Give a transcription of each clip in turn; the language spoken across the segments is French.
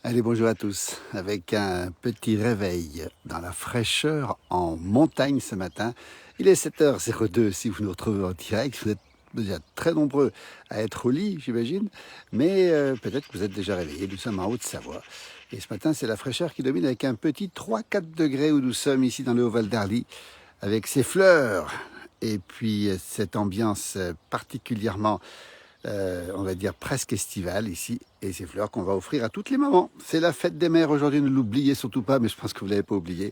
Allez, bonjour à tous. Avec un petit réveil dans la fraîcheur en montagne ce matin. Il est 7h02 si vous nous retrouvez en direct. Vous êtes déjà très nombreux à être au lit, j'imagine. Mais peut-être que vous êtes déjà réveillés. Nous sommes en Haute-Savoie. Et ce matin, c'est la fraîcheur qui domine avec un petit 3-4 degrés où nous sommes ici dans le Haut-Val d'Arly. Avec ses fleurs et puis cette ambiance particulièrement on va dire presque estivale ici, et ces fleurs qu'on va offrir à toutes les mamans. C'est la fête des mères aujourd'hui, ne l'oubliez surtout pas, mais je pense que vous ne l'avez pas oublié.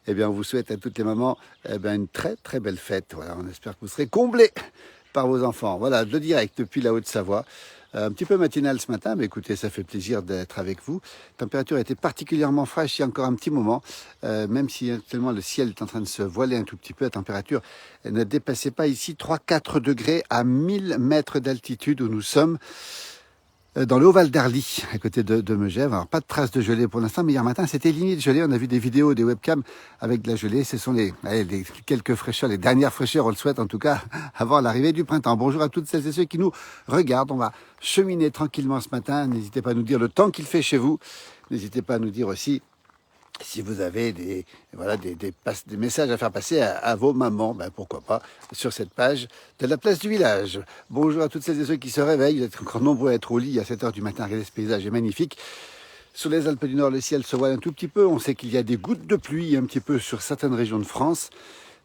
Eh bien, on vous souhaite à toutes les mamans une très très belle fête. Voilà, on espère que vous serez comblés par vos enfants. Voilà, le direct depuis la Haute-Savoie. Un petit peu matinal ce matin, mais écoutez, ça fait plaisir d'être avec vous. La température a été particulièrement fraîche il y a encore un petit moment, même si actuellement le ciel est en train de se voiler un tout petit peu, la température ne dépassait pas ici 3-4 degrés à 1000 mètres d'altitude où nous sommes dans le Haut-Val d'Arly, à côté de Megève. Alors, pas de traces de gelée pour l'instant, mais hier matin, c'était limite gelée. On a vu des vidéos, des webcams avec de la gelée. Ce sont les quelques fraîcheurs, les dernières fraîcheurs, on le souhaite en tout cas, avant l'arrivée du printemps. Bonjour à toutes celles et ceux qui nous regardent. On va cheminer tranquillement ce matin. N'hésitez pas à nous dire le temps qu'il fait chez vous. N'hésitez pas à nous dire aussi si vous avez des messages à faire passer à vos mamans, pourquoi pas, sur cette page de la place du village. Bonjour à toutes celles et ceux qui se réveillent. Vous êtes encore nombreux à être au lit à 7h du matin. Regardez, ce paysage est magnifique. Sur les Alpes du Nord, le ciel se voile un tout petit peu. On sait qu'il y a des gouttes de pluie un petit peu sur certaines régions de France.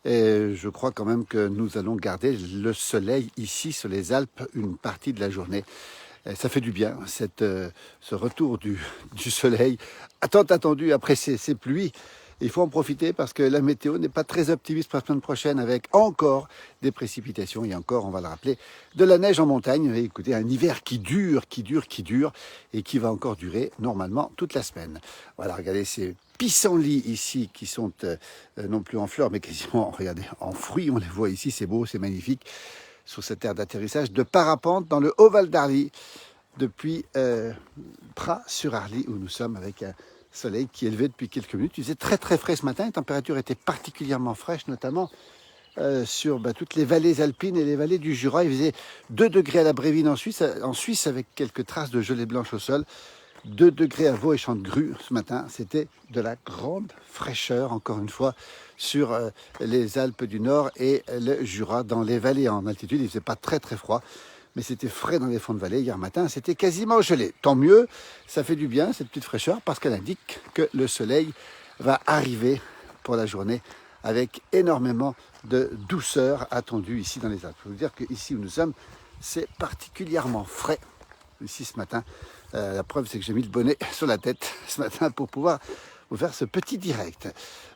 Et je crois quand même que nous allons garder le soleil ici sur les Alpes une partie de la journée. Ça fait du bien, ce retour du soleil, tant attendu après ces pluies. Il faut en profiter parce que la météo n'est pas très optimiste pour la semaine prochaine avec encore des précipitations et encore, on va le rappeler, de la neige en montagne. Et écoutez, un hiver qui dure et qui va encore durer normalement toute la semaine. Voilà, regardez ces pissenlits ici qui sont non plus en fleurs mais quasiment, regardez, en fruits. On les voit ici, c'est beau, c'est magnifique. Sur cette aire d'atterrissage de parapente dans le Haut-Val d'Arly, depuis Pras-sur-Arly, où nous sommes avec un soleil qui est élevé depuis quelques minutes. Il faisait très très frais ce matin, les températures étaient particulièrement fraîches, notamment sur toutes les vallées alpines et les vallées du Jura. Il faisait 2 degrés à la Brévine en Suisse avec quelques traces de gelée blanche au sol. 2 degrés à Vaux et Chantecru ce matin, c'était de la grande fraîcheur, encore une fois, sur les Alpes du Nord et le Jura, dans les vallées en altitude. Il ne faisait pas très très froid, mais c'était frais dans les fonds de vallée. Hier matin, c'était quasiment gelé. Tant mieux, ça fait du bien, cette petite fraîcheur, parce qu'elle indique que le soleil va arriver pour la journée avec énormément de douceur attendue ici dans les Alpes. Je veux dire qu'ici où nous sommes, c'est particulièrement frais ici ce matin. La preuve, c'est que j'ai mis le bonnet sur la tête ce matin pour pouvoir vous faire ce petit direct.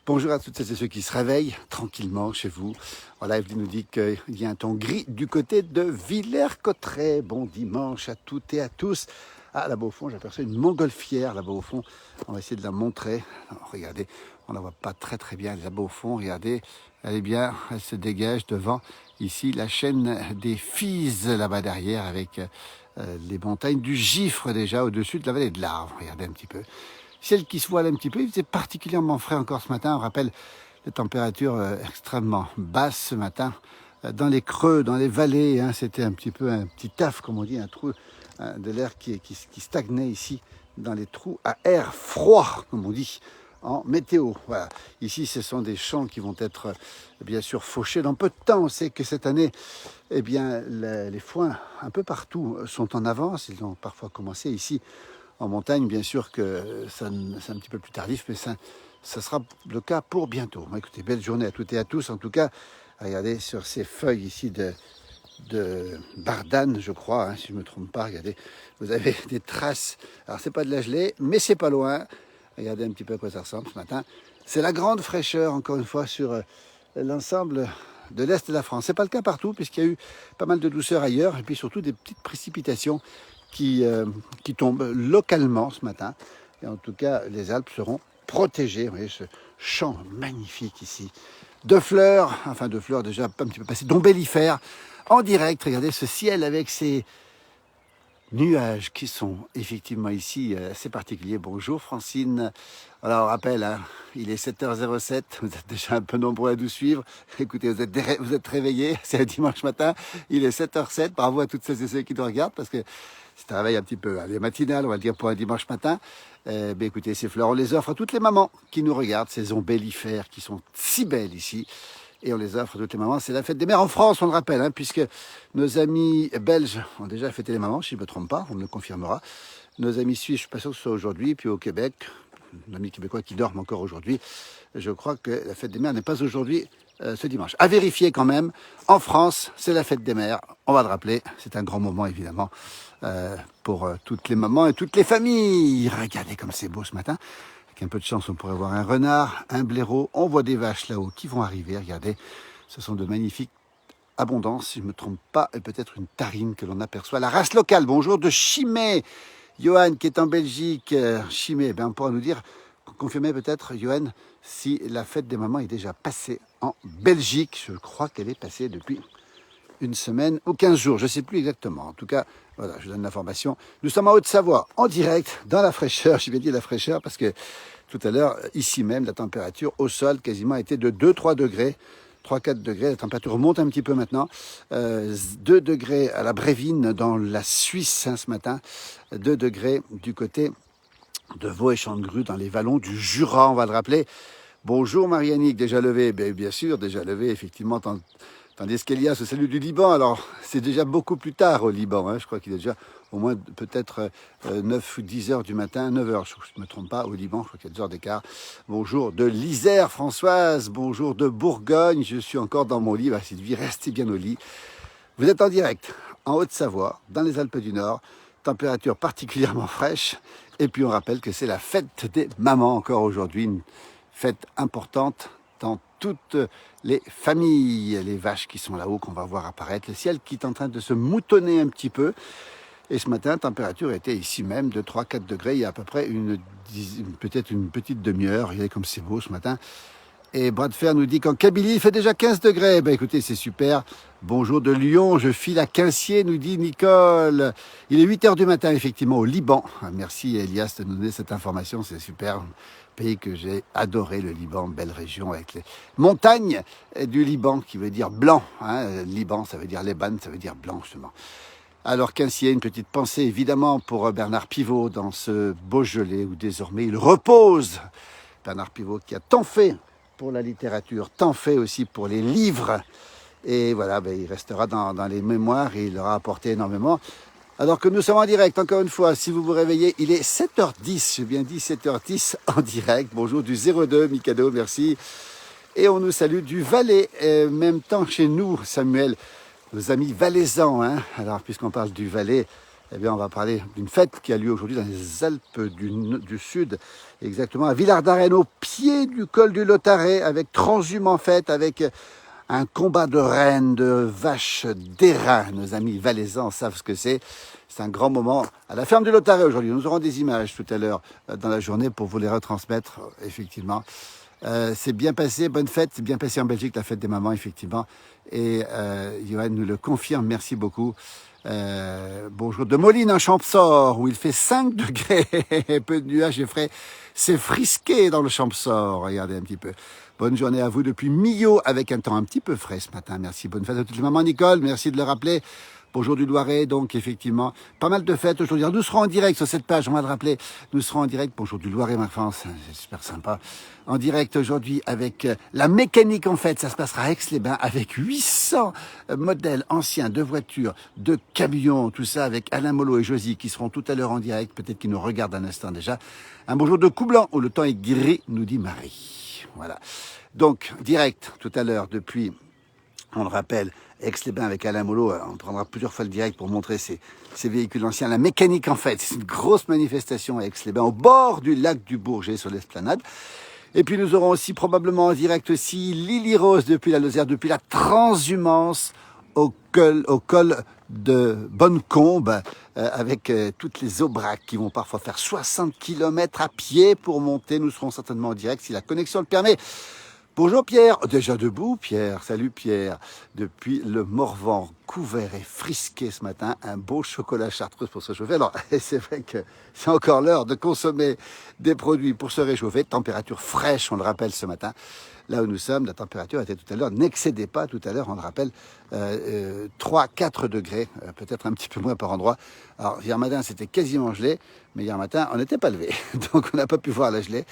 Bonjour à toutes celles et ceux qui se réveillent tranquillement chez vous. Voilà, Evelyne nous dit qu'il y a un temps gris du côté de Villers-Cotterêts. Bon dimanche à toutes et à tous. Ah, là-bas au fond, j'aperçois une montgolfière. Là-bas au fond, on va essayer de la montrer. Alors, regardez, on la voit pas très très bien. Là-bas au fond, regardez, elle est bien, elle se dégage devant ici la chaîne des Fises là-bas derrière avec les montagnes du Gifre déjà au-dessus de la vallée de l'Arve. Regardez un petit peu. Ciel qui se voile un petit peu, il faisait particulièrement frais encore ce matin. On rappelle les températures extrêmement basses ce matin. Dans les creux, dans les vallées, c'était un petit peu un petit taf, comme on dit, un trou de l'air qui stagnait ici, dans les trous à air froid, comme on dit, en météo. Voilà. Ici, ce sont des champs qui vont être bien sûr fauchés dans peu de temps. On sait que cette année, eh bien, les foins un peu partout sont en avance. Ils ont parfois commencé ici en montagne. Bien sûr que c'est un petit peu plus tardif, mais ça sera le cas pour bientôt. Écoutez, belle journée à toutes et à tous. En tout cas, regardez sur ces feuilles ici de bardane, je crois, si je ne me trompe pas. Regardez, vous avez des traces. Alors, c'est pas de la gelée, mais c'est pas loin. Regardez un petit peu à quoi ça ressemble ce matin. C'est la grande fraîcheur, encore une fois, sur l'ensemble de l'Est de la France. Ce n'est pas le cas partout, puisqu'il y a eu pas mal de douceur ailleurs, et puis surtout des petites précipitations qui tombent localement ce matin. Et en tout cas, les Alpes seront protégées. Vous voyez ce champ magnifique ici. De fleurs déjà un petit peu passées, d'ombellifères, en direct. Regardez ce ciel avec ces nuages qui sont effectivement ici assez particuliers. Bonjour Francine. Alors on rappelle, il est 7h07, vous êtes déjà un peu nombreux à nous suivre. Écoutez, vous êtes réveillés, c'est le dimanche matin, il est 7h07. Bravo à toutes celles et ceux qui nous regardent parce que C'est un réveil un petit peu allez, matinal, on va le dire, pour un dimanche matin. Écoutez, ces fleurs, on les offre à toutes les mamans qui nous regardent, ces ombellifères qui sont si belles ici. Et on les offre à toutes les mamans. C'est la fête des mères en France, on le rappelle, hein, puisque nos amis belges ont déjà fêté les mamans, si je ne me trompe pas, on me le confirmera. Nos amis suisses, je ne suis pas sûr que ce soit aujourd'hui, puis au Québec, nos amis québécois qui dorment encore aujourd'hui, je crois que la fête des mères n'est pas aujourd'hui ce dimanche. À vérifier quand même, en France, c'est la fête des mères, on va le rappeler, c'est un grand moment évidemment pour toutes les mamans et toutes les familles. Regardez comme c'est beau ce matin. Avec un peu de chance, on pourrait voir un renard, un blaireau. On voit des vaches là-haut qui vont arriver. Regardez, ce sont de magnifiques abondances, si je ne me trompe pas, et peut-être une tarine que l'on aperçoit. La race locale, bonjour de Chimay. Johan qui est en Belgique. Chimay, on pourra nous dire, confirmer peut-être, Johan, si la fête des mamans est déjà passée en Belgique. Je crois qu'elle est passée depuis une semaine ou 15 jours, je ne sais plus exactement. En tout cas, voilà, je vous donne l'information. Nous sommes en Haute-Savoie, en direct, dans la fraîcheur. J'ai bien dit la fraîcheur parce que tout à l'heure, ici même, la température au sol quasiment était de 2-3 degrés. 3-4 degrés, la température monte un petit peu maintenant. 2 degrés à la Brévine, dans la Suisse, hein, ce matin. 2 degrés du côté de Vaud et Chantegru, dans les vallons du Jura, on va le rappeler. Bonjour Marianique, déjà levé, bien sûr, déjà levé, effectivement, tandis qu'Elias se salue du Liban. Alors, c'est déjà beaucoup plus tard au Liban, hein. Je crois qu'il est déjà au moins peut-être 9 ou 10 heures du matin, 9 heures, je ne me trompe pas, au Liban, je crois qu'il y a 2 heures d'écart. Bonjour de l'Isère, Françoise, bonjour de Bourgogne, je suis encore dans mon lit, Sylvie, restez bien au lit. Vous êtes en direct, en Haute-Savoie, dans les Alpes du Nord, température particulièrement fraîche, et puis on rappelle que c'est la fête des mamans encore aujourd'hui, une fête importante dans toutes les familles, les vaches qui sont là-haut qu'on va voir apparaître, le ciel qui est en train de se moutonner un petit peu. Et ce matin, la température était ici même de 3-4 degrés, il y a à peu près peut-être une petite demi-heure. Regardez comme c'est beau ce matin. Et Bras de Fer nous dit qu'en Kabylie, il fait déjà 15 degrés. Écoutez, c'est super. Bonjour de Lyon, je file à Quincier, nous dit Nicole. Il est 8 heures du matin, effectivement, au Liban. Merci Elias de nous donner cette information, c'est super. Pays que j'ai adoré, le Liban, belle région avec les montagnes du Liban, qui veut dire blanc. Hein. Liban, ça veut dire Liban, ça veut dire blanc, justement. Alors Quincier, une petite pensée évidemment pour Bernard Pivot dans ce Beaujolais où désormais il repose. Bernard Pivot qui a tant fait pour la littérature, tant fait aussi pour les livres. Et voilà, il restera dans les mémoires et il leur a apporté énormément. Alors que nous sommes en direct, encore une fois, si vous vous réveillez, il est 7h10, j'ai bien dit 7h10 en direct. Bonjour du 02, Mikado, merci. Et on nous salue du Valais, même temps chez nous, Samuel. Nos amis valaisans, hein. Alors puisqu'on parle du Valais, on va parler d'une fête qui a lieu aujourd'hui dans les Alpes du Sud, exactement à Villard-d'Arène, au pied du col du Lautaret, avec transhumance fête, avec un combat de rennes, de vaches, d'airain. Nos amis valaisans savent ce que c'est. C'est un grand moment à la ferme du Lautaret aujourd'hui. Nous aurons des images tout à l'heure dans la journée pour vous les retransmettre, effectivement. C'est bien passé, bonne fête, c'est bien passé en Belgique, la fête des mamans, effectivement. Et Johan nous le confirme, merci beaucoup. Bonjour de Moline en Champsaur, où il fait 5 degrés, peu de nuages et frais. C'est frisqué dans le Champsaur, regardez un petit peu. Bonne journée à vous depuis Millau, avec un temps un petit peu frais ce matin. Merci, bonne fête à toutes les mamans. Nicole, merci de le rappeler. Bonjour du Loiret, donc effectivement, pas mal de fêtes aujourd'hui. Nous serons en direct sur cette page, on va le rappeler. Nous serons en direct, bonjour du Loiret, ma France, c'est super sympa. En direct aujourd'hui avec la mécanique en fait, ça se passera à Aix-les-Bains avec 800 modèles anciens de voitures, de camions, tout ça avec Alain Mollo et Josie qui seront tout à l'heure en direct, peut-être qu'ils nous regardent un instant déjà. Un bonjour de Coublanc où le temps est gris, nous dit Marie. Voilà. Donc, direct tout à l'heure depuis, on le rappelle, Aix-les-Bains avec Alain Mollo, on prendra plusieurs fois le direct pour montrer ces véhicules anciens. La mécanique en fait, c'est une grosse manifestation à Aix-les-Bains, au bord du lac du Bourget sur l'esplanade. Et puis nous aurons aussi probablement en direct aussi Lily Rose depuis la Lozère, depuis la transhumance au col de Bonnecombe, avec toutes les aubracs qui vont parfois faire 60 km à pied pour monter. Nous serons certainement en direct si la connexion le permet. Bonjour Pierre, déjà debout Pierre, salut Pierre, depuis le Morvan, couvert et frisqué ce matin, un beau chocolat chartreuse pour se réchauffer. Alors c'est vrai que c'est encore l'heure de consommer des produits pour se réchauffer, température fraîche on le rappelle ce matin, là où nous sommes, la température était tout à l'heure, n'excédait pas tout à l'heure, on le rappelle, 3-4 degrés, peut-être un petit peu moins par endroit. Alors hier matin c'était quasiment gelé, mais hier matin on n'était pas levé, donc on n'a pas pu voir la gelée.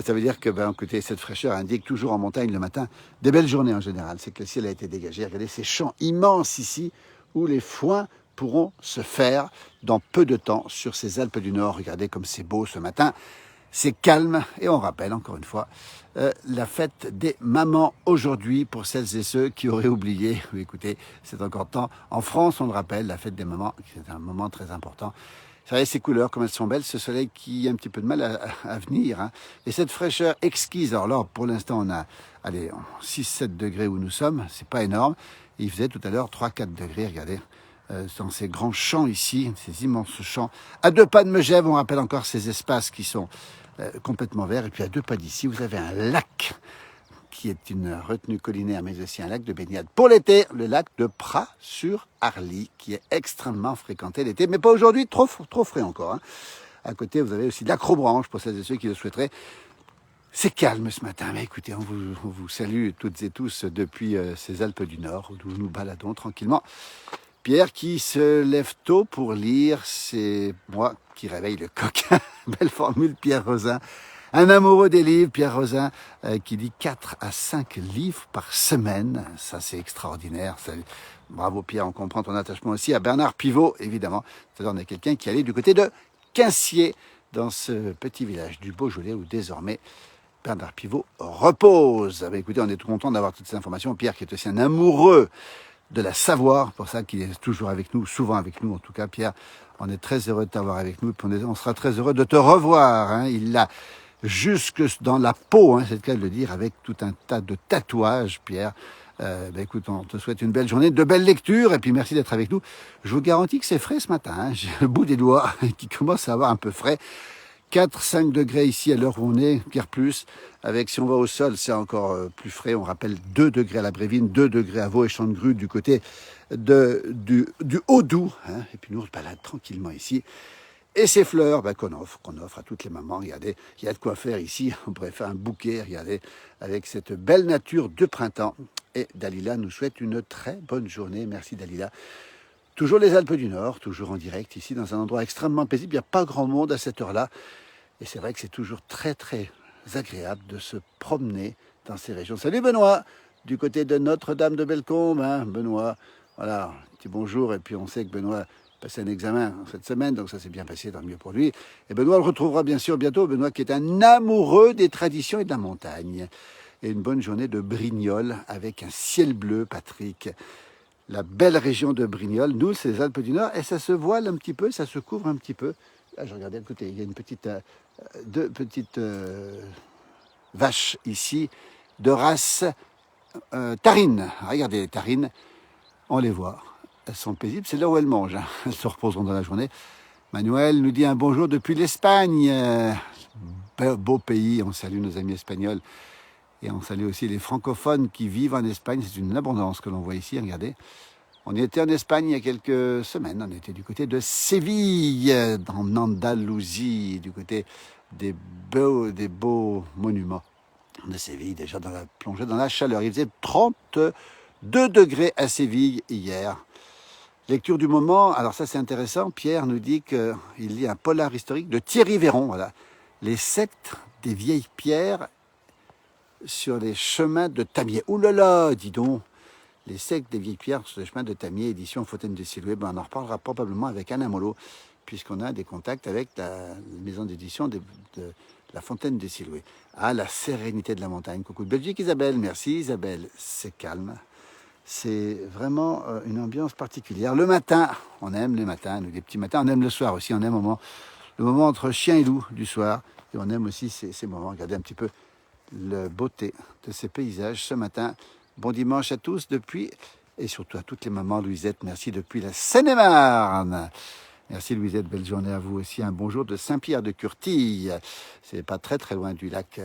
Ça veut dire que, écoutez, cette fraîcheur indique toujours en montagne le matin des belles journées en général. C'est que le ciel a été dégagé. Regardez ces champs immenses ici où les foins pourront se faire dans peu de temps sur ces Alpes du Nord. Regardez comme c'est beau ce matin. C'est calme et on rappelle encore une fois la fête des mamans aujourd'hui pour celles et ceux qui auraient oublié. Oui, écoutez, c'est encore temps. En France, on le rappelle, la fête des mamans, c'est un moment très important. Vous savez, ces couleurs, comme elles sont belles, ce soleil qui a un petit peu de mal à venir. Hein. Et cette fraîcheur exquise. Alors là, pour l'instant, on a 6-7 degrés où nous sommes. C'est pas énorme. Et il faisait tout à l'heure 3-4 degrés, regardez. Dans ces grands champs ici, ces immenses champs. À 2 pas de Megève, on rappelle encore ces espaces qui sont complètement verts. Et puis à 2 pas d'ici, vous avez un lac qui est une retenue collinaire, mais aussi un lac de baignade. Pour l'été, le lac de Pras-sur-Arly, qui est extrêmement fréquenté l'été, mais pas aujourd'hui, trop frais encore. Hein. À côté, vous avez aussi l'Acrobranche, pour celles et ceux qui le souhaiteraient. C'est calme ce matin, mais écoutez, on vous salue toutes et tous depuis ces Alpes du Nord, où nous nous baladons tranquillement. Pierre qui se lève tôt pour lire, c'est moi qui réveille le coquin. Belle formule, Pierre Rosin. Un amoureux des livres, Pierre Rosin, qui lit 4 à 5 livres par semaine. Ça, c'est extraordinaire. Bravo Pierre, on comprend ton attachement aussi à Bernard Pivot, évidemment. C'est-à-dire, on a quelqu'un qui allait du côté de Quincier, dans ce petit village du Beaujolais, où désormais Bernard Pivot repose. Écoutez, on est tout content d'avoir toutes ces informations. Pierre qui est aussi un amoureux de la Savoie, pour ça qu'il est toujours avec nous, souvent avec nous en tout cas. Pierre, on est très heureux de t'avoir avec nous, et on sera très heureux de te revoir. Hein. Il l'a jusque dans la peau, hein, c'est le cas de le dire, avec tout un tas de tatouages, Pierre. Écoute, on te souhaite une belle journée, de belles lectures, et puis merci d'être avec nous. Je vous garantis que c'est frais ce matin, hein. J'ai le bout des doigts qui commence à avoir un peu frais. 4-5 degrés ici à l'heure où on est, guère plus. Avec, si on va au sol, c'est encore plus frais. On rappelle 2 degrés à la Brévine, 2 degrés à Vaux et Chantegru du côté du Haut-Doubs. Hein. Et puis nous, on se balade tranquillement ici. Et ces fleurs qu'on offre à toutes les mamans. Regardez, il y a de quoi faire ici. On pourrait faire un bouquet, regardez, avec cette belle nature de printemps. Et Dalila nous souhaite une très bonne journée. Merci Dalila. Toujours les Alpes du Nord, toujours en direct, ici dans un endroit extrêmement paisible. Il n'y a pas grand monde à cette heure-là. Et c'est vrai que c'est toujours très très agréable de se promener dans ces régions. Salut Benoît, du côté de Notre-Dame de Bellecombe, hein, Benoît. Voilà, petit bonjour. Et puis on sait que Benoît passait un examen cette semaine, donc ça s'est bien passé, tant mieux pour lui. Et Benoît le retrouvera bien sûr bientôt. Benoît qui est un amoureux des traditions et de la montagne. Et une bonne journée de Brignoles avec un ciel bleu, Patrick. La belle région de Brignoles, nous, c'est les Alpes du Nord, et ça se voile un petit peu, ça se couvre un petit peu. Là, je regardais à côté, il y a une petite, 2 petites vaches ici, de race tarine. Regardez les tarines, on les voit, elles sont paisibles, c'est là où elles mangent, hein. Elles se reposeront dans la journée. Manuel nous dit un bonjour depuis l'Espagne, beau pays, on salue nos amis espagnols. Et on salue aussi les francophones qui vivent en Espagne. C'est une abondance que l'on voit ici, regardez. On y était en Espagne il y a quelques semaines. On était du côté de Séville, en Andalousie, du côté des beaux monuments de Séville, déjà plongé dans la chaleur. Il faisait 32 degrés à Séville hier. Lecture du moment, alors ça c'est intéressant. Pierre nous dit qu'il lit un polar historique de Thierry Véron. Voilà. Les sectes des vieilles pierres sur les chemins de Tamier. Ouh là là, dis donc, les sectes des vieilles pierres sur les chemins de Tamier, édition Fontaine de Siloué. On en reparlera probablement avec Anna Molo, puisqu'on a des contacts avec la maison d'édition de la Fontaine de Siloué. Ah, la sérénité de la montagne. Coucou de Belgique, Isabelle. Merci Isabelle. C'est calme. C'est vraiment une ambiance particulière. Le matin, on aime les matins, nous les petits matins. On aime le soir aussi. On aime le moment entre chien et loup du soir. Et on aime aussi ces moments. Regardez un petit peu la beauté de ces paysages ce matin. Bon dimanche à tous depuis, et surtout à toutes les mamans. Louisette, merci depuis la Seine-et-Marne. Merci Louisette, belle journée à vous aussi. Un bonjour de Saint-Pierre-de-Curtille. C'est pas très très loin du lac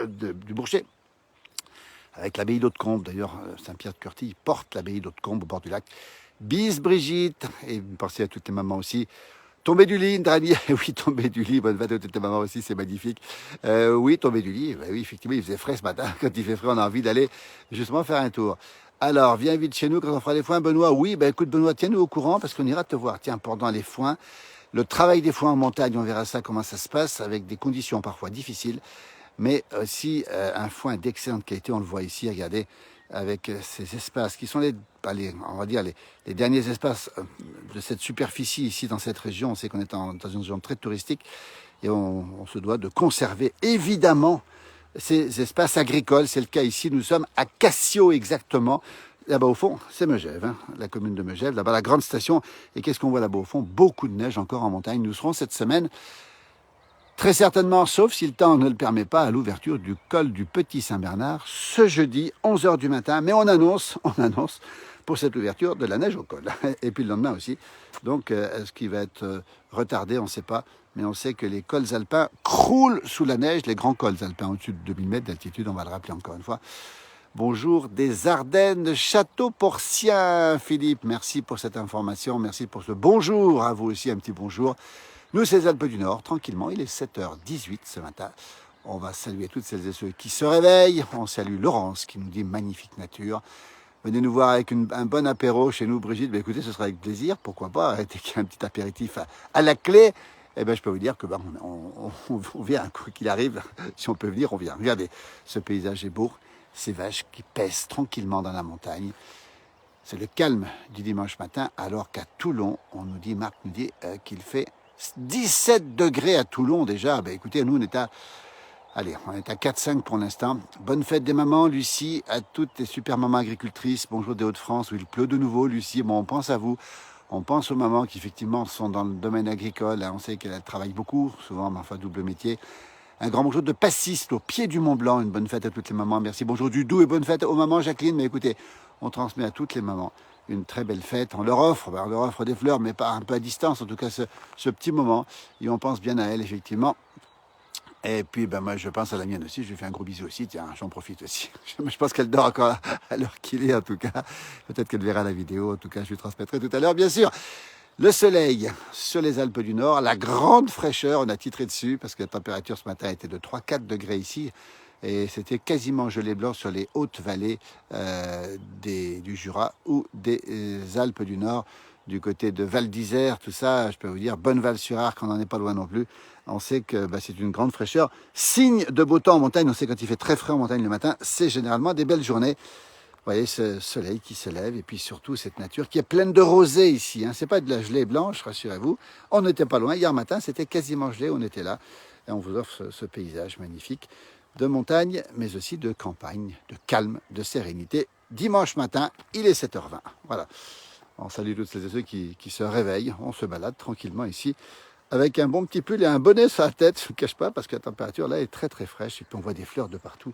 du Bourget. avec l'abbaye d'Hautecombe. D'ailleurs, Saint-Pierre-de-Curty porte l'abbaye d'Hautecombe au bord du lac. Bis Brigitte, et pensez à toutes les mamans aussi. Tomber du lit, Indrani, oui, tomber du lit, bonne fête à toutes les mamans aussi, c'est magnifique. Oui, tomber du lit, oui, effectivement, il faisait frais ce matin. Quand il fait frais, on a envie d'aller justement faire un tour. Alors, viens vite chez nous quand on fera les foins. Benoît, oui, écoute Benoît, tiens-nous au courant parce qu'on ira te voir. Tiens, pendant les foins, le travail des foins en montagne, on verra ça, comment ça se passe, avec des conditions parfois difficiles, mais aussi un foin d'excellente qualité, on le voit ici, regardez, avec ces espaces qui sont on va dire les derniers espaces de cette superficie ici dans cette région. On sait qu'on est dans une région très touristique et on se doit de conserver évidemment ces espaces agricoles. C'est le cas ici, nous sommes à Cassio exactement. Là-bas au fond, c'est Megève, hein, la commune de Megève, là-bas la grande station. Et qu'est-ce qu'on voit là-bas au fond? Beaucoup de neige encore en montagne. Nous serons cette semaine très certainement, sauf si le temps ne le permet pas, à l'ouverture du col du Petit Saint-Bernard, ce jeudi, 11 h du matin. Mais on annonce pour cette ouverture de la neige au col. Et puis le lendemain aussi. Donc, est-ce qu'il va être retardé? On ne sait pas. Mais on sait que les cols alpins croulent sous la neige, les grands cols alpins au-dessus de 2000 mètres d'altitude, on va le rappeler encore une fois. Bonjour des Ardennes, Château-Porcien, Philippe. Merci pour cette information, merci pour ce bonjour. À vous aussi, un petit bonjour. Nous, c'est les Alpes du Nord, tranquillement, il est 7h18 ce matin. On va saluer toutes celles et ceux qui se réveillent. On salue Laurence qui nous dit magnifique nature. Venez nous voir avec un bon apéro chez nous, Brigitte. Écoutez, ce sera avec plaisir, pourquoi pas, dès qu'il y a un petit apéritif à la clé. Je peux vous dire que on vient, quoi qu'il arrive, si on peut venir, on vient. Regardez, ce paysage est beau, ces vaches qui pèsent tranquillement dans la montagne. C'est le calme du dimanche matin, alors qu'à Toulon, Marc nous dit qu'il fait 17 degrés à Toulon déjà. Écoutez, nous on est à 4-5 pour l'instant. Bonne fête des mamans, Lucie, à toutes les super mamans agricultrices. Bonjour des Hauts-de-France, où il pleut de nouveau, Lucie. On pense à vous. On pense aux mamans qui effectivement sont dans le domaine agricole. On sait qu'elles travaillent beaucoup, souvent, mais enfin double métier. Un grand bonjour de Passiste, au pied du Mont Blanc. Une bonne fête à toutes les mamans. Merci. Bonjour du Doubs et bonne fête aux mamans, Jacqueline. Mais écoutez, on transmet à toutes les mamans une très belle fête. On leur offre des fleurs, mais pas un peu à distance, en tout cas ce petit moment. Et on pense bien à elle, effectivement. Et puis, moi, je pense à la mienne aussi. Je lui fais un gros bisou aussi. Tiens, j'en profite aussi. Je pense qu'elle dort encore à l'heure qu'il est, en tout cas. Peut-être qu'elle verra la vidéo. En tout cas, je lui transmettrai tout à l'heure, bien sûr. Le soleil sur les Alpes du Nord, la grande fraîcheur, on a titré dessus, parce que la température ce matin était de 3-4 degrés ici. Et c'était quasiment gelé blanc sur les hautes vallées du Jura ou des Alpes du Nord, du côté de Val d'Isère, tout ça, je peux vous dire, Bonneval-sur-Arc, on n'en est pas loin non plus. On sait que c'est une grande fraîcheur. Signe de beau temps en montagne, on sait quand il fait très frais en montagne le matin, c'est généralement des belles journées. Vous voyez ce soleil qui se lève et puis surtout cette nature qui est pleine de rosée ici. C'est pas de la gelée blanche, rassurez-vous. On n'était pas loin. Hier matin, c'était quasiment gelé, on était là. Et on vous offre ce paysage magnifique de montagne, mais aussi de campagne, de calme, de sérénité. Dimanche matin, il est 7h20. Voilà. On salue toutes celles et ceux qui se réveillent. On se balade tranquillement ici avec un bon petit pull et un bonnet sur la tête. Je ne vous cache pas parce que la température là est très très fraîche et puis on voit des fleurs de partout.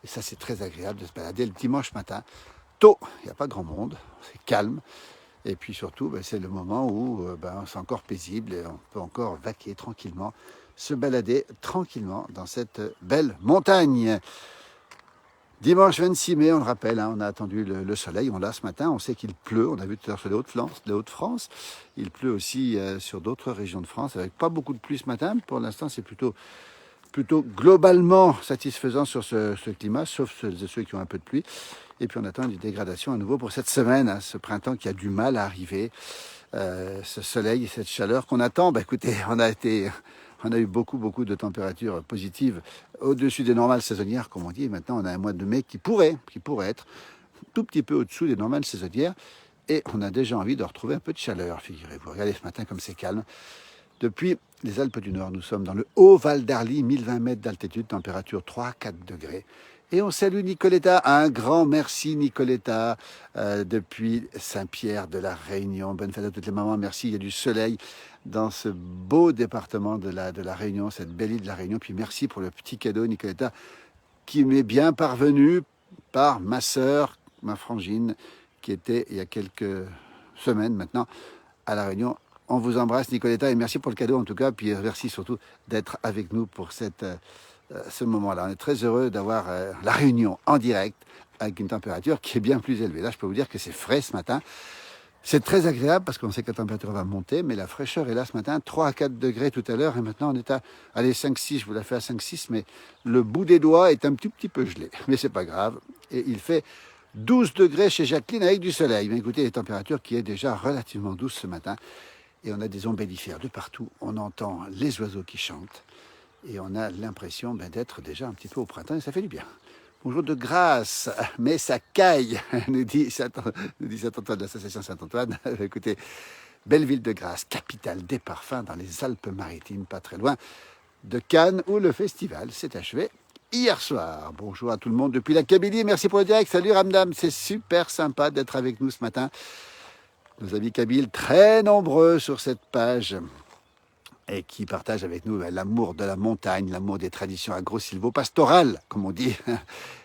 Et ça, c'est très agréable de se balader le dimanche matin. Tôt, il n'y a pas grand monde, c'est calme. Et puis surtout, c'est le moment où c'est encore paisible et on peut encore vaquer tranquillement, se balader tranquillement dans cette belle montagne. Dimanche 26 mai, on le rappelle, on a attendu le soleil, on l'a ce matin, on sait qu'il pleut, on a vu tout à l'heure sur les Hauts-de-France, il pleut aussi sur d'autres régions de France, avec pas beaucoup de pluie ce matin, pour l'instant c'est plutôt globalement satisfaisant sur ce climat, sauf ceux qui ont un peu de pluie. Et puis on attend une dégradation à nouveau pour cette semaine, ce printemps qui a du mal à arriver, ce soleil et cette chaleur qu'on attend. Écoutez, on a eu beaucoup de températures positives au-dessus des normales saisonnières, comme on dit. Et maintenant, on a un mois de mai qui pourrait être tout petit peu au-dessous des normales saisonnières. Et on a déjà envie de retrouver un peu de chaleur, figurez-vous. Regardez ce matin comme c'est calme. Depuis les Alpes du Nord, nous sommes dans le haut Val d'Arly, 1020 mètres d'altitude, température 3-4 degrés. Et on salue Nicoletta, un grand merci Nicoletta, depuis Saint-Pierre de la Réunion. Bonne fête à toutes les mamans, merci, il y a du soleil dans ce beau département de la Réunion, cette belle île de la Réunion. Puis merci pour le petit cadeau Nicoletta, qui m'est bien parvenu par ma sœur, ma frangine, qui était il y a quelques semaines maintenant à la Réunion. On vous embrasse Nicoletta et merci pour le cadeau en tout cas, puis merci surtout d'être avec nous pour ce moment-là. On est très heureux d'avoir la Réunion en direct avec une température qui est bien plus élevée. Là, je peux vous dire que c'est frais ce matin. C'est très agréable parce qu'on sait que la température va monter, mais la fraîcheur est là ce matin, 3 à 4 degrés tout à l'heure, et maintenant on est à, allez, 5-6, je vous la fais à 5-6, mais le bout des doigts est un tout petit peu gelé, mais c'est pas grave. Et il fait 12 degrés chez Jacqueline avec du soleil. Mais écoutez, les températures qui est déjà relativement douce ce matin, et on a des ombellifères de partout, on entend les oiseaux qui chantent, et on a l'impression d'être déjà un petit peu au printemps, et ça fait du bien. Bonjour de grâce, mais ça caille, nous dit Saint-Antoine de l'association Saint-Antoine. Écoutez, belle ville de Grasse, capitale des parfums dans les Alpes-Maritimes, pas très loin de Cannes, où le festival s'est achevé hier soir. Bonjour à tout le monde depuis la Kabylie, merci pour le direct. Salut Ramdam, c'est super sympa d'être avec nous ce matin. Nos amis kabyles très nombreux sur cette page et qui partagent avec nous l'amour de la montagne, l'amour des traditions agro-silvo-pastorales, comme on dit.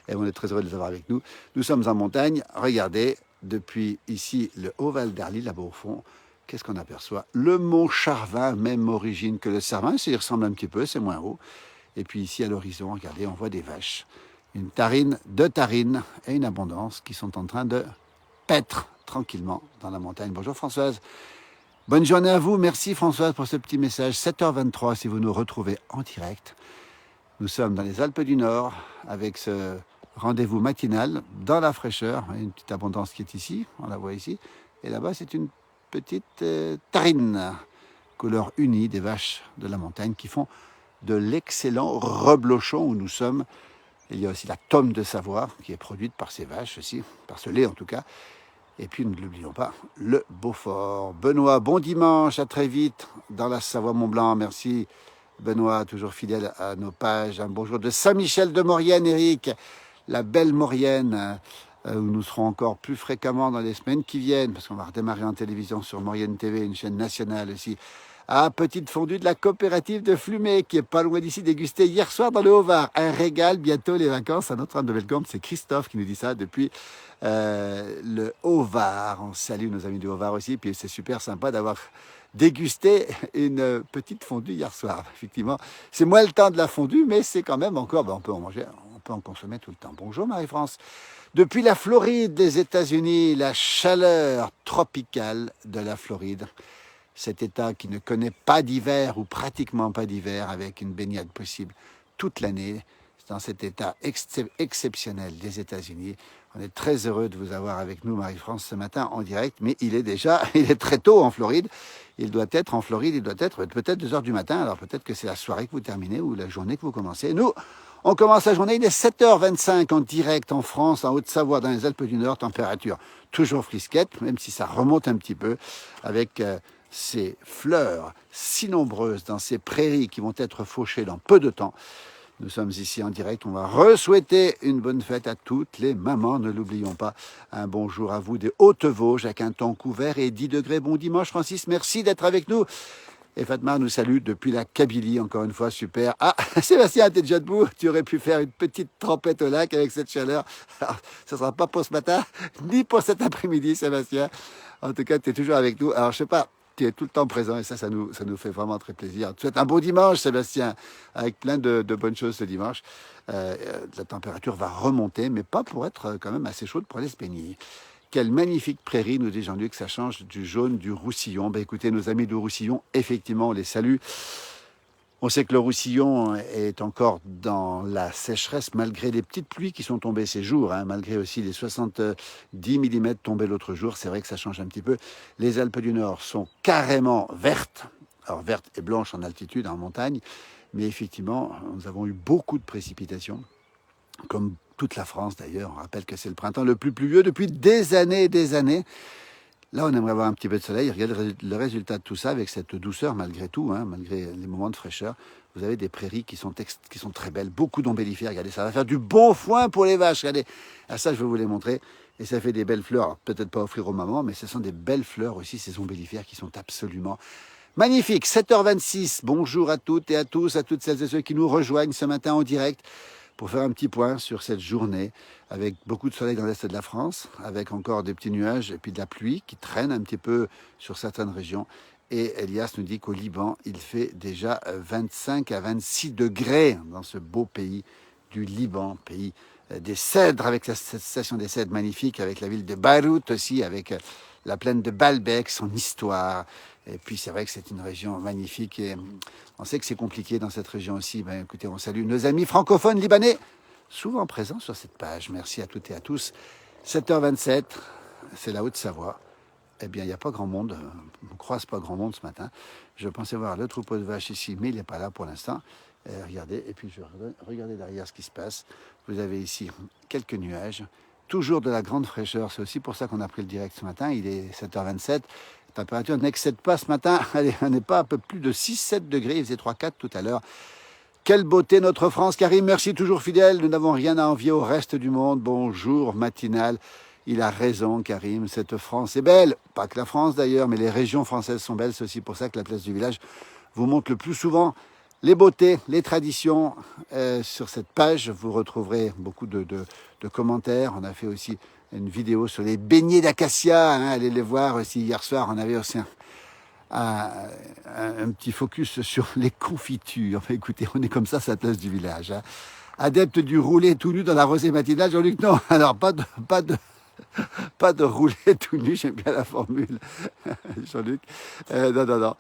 Et on est très heureux de les avoir avec nous. Nous sommes en montagne. Regardez, depuis ici, le Haut-Val d'Arly, là-bas au fond, qu'est-ce qu'on aperçoit? Le mont Charvin, même origine que le Cervin. Ça y ressemble un petit peu, c'est moins haut. Et puis ici, à l'horizon, regardez, on voit des vaches. Une tarine, deux tarines et une abondance qui sont en train de paître tranquillement dans la montagne. Bonjour Françoise. Bonne journée à vous. Merci Françoise pour ce petit message. 7h23 si vous nous retrouvez en direct. Nous sommes dans les Alpes du Nord avec ce rendez-vous matinal dans la fraîcheur. Une petite abondance qui est ici, on la voit ici. Et là-bas, c'est une petite tarine, couleur unie des vaches de la montagne qui font de l'excellent reblochon où nous sommes. Il y a aussi la tome de Savoie qui est produite par ces vaches aussi, par ce lait en tout cas. Et puis, ne l'oublions pas, le Beaufort. Benoît, bon dimanche, à très vite dans la Savoie-Mont-Blanc. Merci Benoît, toujours fidèle à nos pages. Un bonjour de Saint-Michel de Maurienne, Eric, la belle Maurienne, où nous serons encore plus fréquemment dans les semaines qui viennent, parce qu'on va redémarrer en télévision sur Maurienne TV, une chaîne nationale aussi. Ah, petite fondue de la coopérative de Flumet, qui est pas loin d'ici, dégustée hier soir dans le Haut-Var. Un régal, bientôt les vacances à Notre-Dame-de-Bellecombe. C'est Christophe qui nous dit ça depuis le Haut-Var. On salue nos amis du Haut-Var aussi. Puis c'est super sympa d'avoir dégusté une petite fondue hier soir. Effectivement, c'est moins le temps de la fondue, mais c'est quand même encore, on peut en manger, on peut en consommer tout le temps. Bonjour Marie-France. Depuis la Floride des États-Unis, la chaleur tropicale de la Floride. Cet État qui ne connaît pas d'hiver ou pratiquement pas d'hiver avec une baignade possible toute l'année. C'est dans cet État exceptionnel des États-Unis. On est très heureux de vous avoir avec nous, Marie-France, ce matin en direct. Mais il est très tôt en Floride. Il doit être en Floride, il doit être peut-être 2 heures du matin. Alors peut-être que c'est la soirée que vous terminez ou la journée que vous commencez. Nous, on commence la journée, il est 7h25 en direct en France, en Haute-Savoie, dans les Alpes du Nord. Température toujours frisquette, même si ça remonte un petit peu avec ces fleurs si nombreuses dans ces prairies qui vont être fauchées dans peu de temps. Nous sommes ici en direct, on va re-souhaiter une bonne fête à toutes les mamans, ne l'oublions pas. Un bonjour à vous des Hautes-Vosges, avec un temps couvert et 10 degrés. Bon dimanche Francis, merci d'être avec nous. Et Fatma nous salue depuis la Kabylie, encore une fois, super. Ah, Sébastien, t'es déjà debout, tu aurais pu faire une petite trempette au lac avec cette chaleur. Alors, ce ne sera pas pour ce matin, ni pour cet après-midi, Sébastien. En tout cas, tu es toujours avec nous. Alors, je sais pas, tu es tout le temps présent et ça nous fait vraiment très plaisir. Tu souhaite un bon dimanche, Sébastien, avec plein de bonnes choses ce dimanche. La température va remonter, mais pas pour être quand même assez chaude pour aller se baigner. Quelle magnifique prairie, nous dit Jean-Luc, ça change du jaune du Roussillon. Ben écoutez, nos amis du Roussillon, effectivement, on les salue. On sait que le Roussillon est encore dans la sécheresse, malgré les petites pluies qui sont tombées ces jours, malgré aussi les 70 mm tombés l'autre jour. C'est vrai que ça change un petit peu. Les Alpes du Nord sont carrément vertes, alors vertes et blanches en altitude, en montagne, mais effectivement, nous avons eu beaucoup de précipitations, comme toute la France d'ailleurs. On rappelle que c'est le printemps le plus pluvieux depuis des années et des années. Là, on aimerait avoir un petit peu de soleil. Regardez le résultat de tout ça avec cette douceur malgré tout, malgré les moments de fraîcheur. Vous avez des prairies qui sont très belles, beaucoup d'ombellifères. Regardez, ça va faire du bon foin pour les vaches. Regardez, ça, je vais vous les montrer. Et ça fait des belles fleurs. Peut-être pas offrir aux mamans, mais ce sont des belles fleurs aussi, ces ombellifères qui sont absolument magnifiques. 7h26, bonjour à toutes et à tous, à toutes celles et ceux qui nous rejoignent ce matin en direct, pour faire un petit point sur cette journée, avec beaucoup de soleil dans l'est de la France, avec encore des petits nuages et puis de la pluie qui traîne un petit peu sur certaines régions. Et Elias nous dit qu'au Liban, il fait déjà 25 à 26 degrés dans ce beau pays du Liban, pays des cèdres, avec cette station des cèdres magnifique, avec la ville de Beyrouth aussi, avec la plaine de Baalbek, son histoire. Et puis c'est vrai que c'est une région magnifique et on sait que c'est compliqué dans cette région aussi. Ben, écoutez, on salue nos amis francophones libanais, souvent présents sur cette page. Merci à toutes et à tous. 7h27, c'est la Haute-Savoie. Eh bien, il n'y a pas grand monde, on ne croise pas grand monde ce matin. Je pensais voir le troupeau de vaches ici, mais il n'est pas là pour l'instant. Regardez, et puis je regardez derrière ce qui se passe. Vous avez ici quelques nuages, toujours de la grande fraîcheur. C'est aussi pour ça qu'on a pris le direct ce matin. Il est 7h27. La température n'excède pas ce matin. Allez, on n'est pas un peu plus de 6-7 degrés. Il faisait 3-4 tout à l'heure. Quelle beauté notre France. Karim, merci, toujours fidèle. Nous n'avons rien à envier au reste du monde. Bonjour, matinal. Il a raison, Karim. Cette France est belle. Pas que la France d'ailleurs, mais les régions françaises sont belles. C'est aussi pour ça que la place du village vous montre le plus souvent les beautés, les traditions. Sur cette page, vous retrouverez beaucoup de commentaires. On a fait aussi une vidéo sur les beignets d'acacia. Hein, allez les voir aussi. Hier soir, on avait aussi un petit focus sur les confitures. Enfin, écoutez, on est comme ça, c'est la place du village. Hein. Adepte du roulé tout nu dans la rosée matinale, Jean-Luc, non. Alors, pas de rouler tout nu, j'aime bien la formule, Jean-Luc. Non.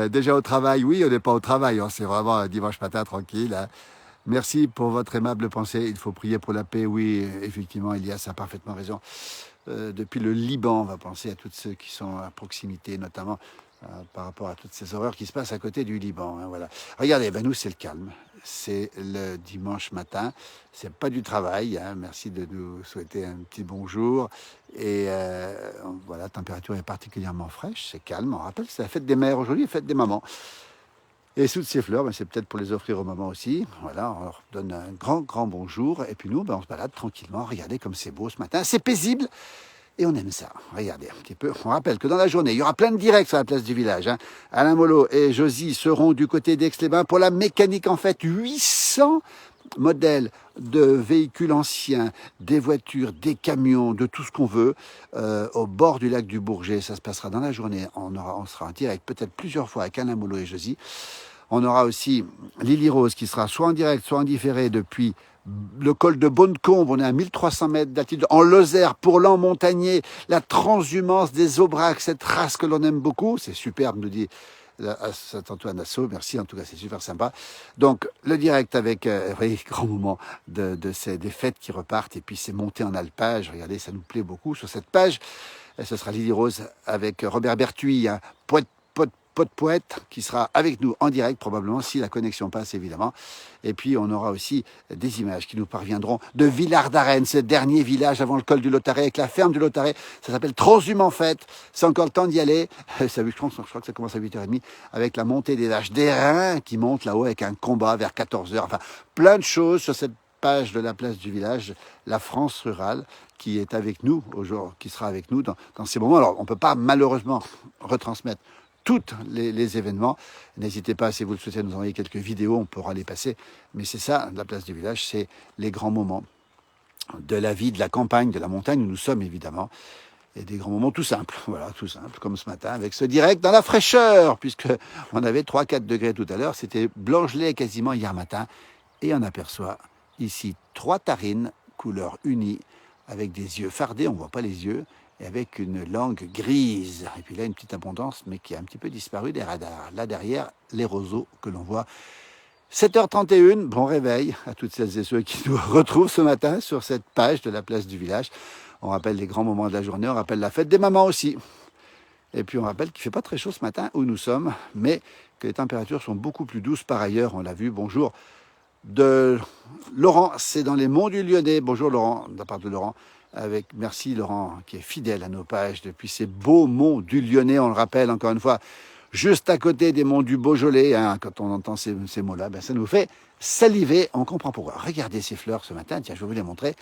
Déjà au travail, oui, on n'est pas au travail, hein, c'est vraiment un dimanche matin tranquille. Hein. Merci pour votre aimable pensée. Il faut prier pour la paix, oui, effectivement, Elias a parfaitement raison. Depuis le Liban, on va penser à tous ceux qui sont à proximité, notamment par rapport à toutes ces horreurs qui se passent à côté du Liban. Hein, voilà. Regardez, ben nous, c'est le calme. C'est le dimanche matin. C'est pas du travail. Hein. Merci de nous souhaiter un petit bonjour. Et voilà, la température est particulièrement fraîche. C'est calme. On rappelle que c'est la fête des mères aujourd'hui, la fête des mamans. Et toutes ces fleurs, ben, c'est peut-être pour les offrir aux mamans aussi. Voilà, on leur donne un grand bonjour. Et puis nous, ben, on se balade tranquillement. Regardez comme c'est beau ce matin. C'est paisible. Et on aime ça. Regardez un petit peu. On rappelle que dans la journée, il y aura plein de directs sur la place du village. Hein. Alain Mollo et Josie seront du côté d'Aix-les-Bains pour la mécanique en fait. 800 modèles de véhicules anciens, des voitures, des camions, de tout ce qu'on veut, au bord du lac du Bourget. Ça se passera dans la journée. On sera en direct peut-être plusieurs fois avec Alain Mollo et Josie. On aura aussi Lily Rose qui sera soit en direct, soit en différé depuis le col de Bonnecombe. On est à 1300 mètres d'altitude en Lozère, pour l'En-Montagnier, la transhumance des Aubrac, cette race que l'on aime beaucoup. C'est superbe, nous dit Saint-Antoine Nassau. Merci, en tout cas, c'est super sympa. Donc, le direct avec grand moment des fêtes qui repartent et puis c'est monté en alpage. Regardez, ça nous plaît beaucoup sur cette page. Et ce sera Lily Rose avec Robert Berthuis, hein, poète qui sera avec nous en direct probablement si la connexion passe évidemment. Et puis on aura aussi des images qui nous parviendront de Villard d'Arène, ce dernier village avant le col du Lotaret avec la ferme du Lotaret. Ça s'appelle Transhumance en fait. C'est encore le temps d'y aller. Je crois que ça commence à 8h30 avec la montée des vaches d'airain qui montent là-haut avec un combat vers 14h. Enfin, plein de choses sur cette page de la place du village, la France rurale, qui est avec nous aujourd'hui, qui sera avec nous dans ces moments. Alors, on ne peut pas malheureusement retransmettre tous les événements. N'hésitez pas, si vous le souhaitez, nous envoyer quelques vidéos, on pourra les passer. Mais c'est ça, la place du village, c'est les grands moments de la vie, de la campagne, de la montagne, où nous sommes évidemment. Et des grands moments tout simples, voilà, tout simple, comme ce matin, avec ce direct dans la fraîcheur, puisque on avait 3-4 degrés tout à l'heure, c'était blanc-gelé quasiment hier matin, et on aperçoit ici 3 tarines, couleur unie, avec des yeux fardés, on ne voit pas les yeux, et avec une langue grise. Et puis là, une petite abondance, mais qui a un petit peu disparu des radars. Là derrière, les roseaux que l'on voit. 7h31, bon réveil à toutes celles et ceux qui nous retrouvent ce matin sur cette page de la place du village. On rappelle les grands moments de la journée, on rappelle la fête des mamans aussi. Et puis on rappelle qu'il ne fait pas très chaud ce matin où nous sommes, mais que les températures sont beaucoup plus douces par ailleurs, on l'a vu. Bonjour de Laurent, c'est dans les monts du Lyonnais. Bonjour Laurent, de la part de Laurent. Merci Laurent, qui est fidèle à nos pages depuis ces beaux monts du Lyonnais, on le rappelle encore une fois, juste à côté des monts du Beaujolais. Hein, quand on entend ces mots-là, ben ça nous fait saliver, on comprend pourquoi. Regardez ces fleurs ce matin, tiens, je vais vous les montrer.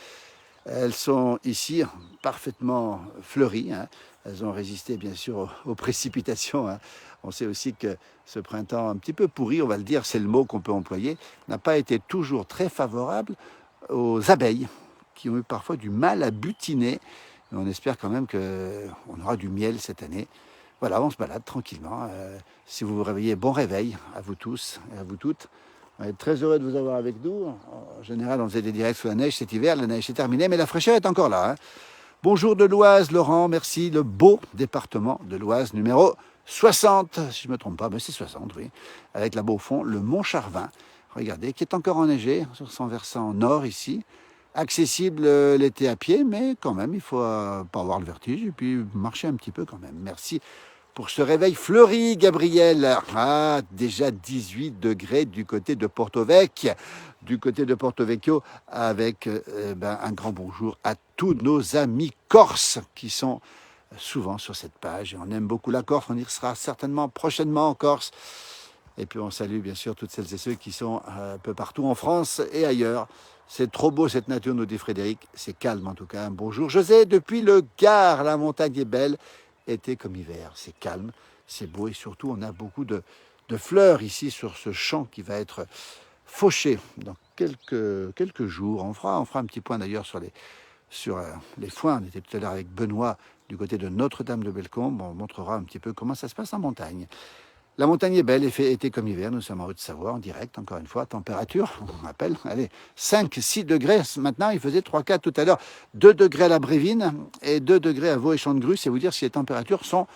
Elles sont ici parfaitement fleuries. Hein. Elles ont résisté bien sûr aux précipitations. Hein. On sait aussi que ce printemps un petit peu pourri, on va le dire, c'est le mot qu'on peut employer, n'a pas été toujours très favorable aux abeilles, qui ont eu parfois du mal à butiner. Mais on espère quand même qu'on aura du miel cette année. Voilà, on se balade tranquillement. Si vous vous réveillez, bon réveil à vous tous et à vous toutes. On est très heureux de vous avoir avec nous. En général, on faisait des directs sous la neige cet hiver. La neige est terminée, mais la fraîcheur est encore là. Hein. Bonjour de l'Oise, Laurent, merci. Le beau département de l'Oise, numéro 60, si je ne me trompe pas, mais c'est 60, oui. Avec là-bas au fond, le Mont Charvin, regardez, qui est encore enneigé sur son versant nord ici. Accessible l'été à pied, mais quand même, il ne faut pas avoir le vertige et puis marcher un petit peu quand même. Merci pour ce réveil fleuri, Gabriel. Ah, déjà 18 degrés du côté de Porto Vecchio, avec un grand bonjour à tous nos amis corses qui sont souvent sur cette page. On aime beaucoup la Corse, on y sera certainement prochainement en Corse. Et puis on salue bien sûr toutes celles et ceux qui sont un peu partout en France et ailleurs. C'est trop beau cette nature, nous dit Frédéric. C'est calme en tout cas. Bonjour José, depuis le Gard, la montagne est belle. Été comme hiver, c'est calme, c'est beau et surtout on a beaucoup de fleurs ici sur ce champ qui va être fauché dans quelques jours. On fera un petit point d'ailleurs sur les foins. On était tout à l'heure avec Benoît du côté de Notre-Dame-de-Bellecombe. On montrera un petit peu comment ça se passe en montagne. La montagne est belle, été comme hiver, nous sommes en Haute-Savoie, en direct, encore une fois, température, on rappelle, allez, 5-6 degrés maintenant, il faisait 3-4 tout à l'heure, 2 degrés à la Brévine et 2 degrés à Vaux-et-Champ-de-Grue, c'est vous dire si les températures sont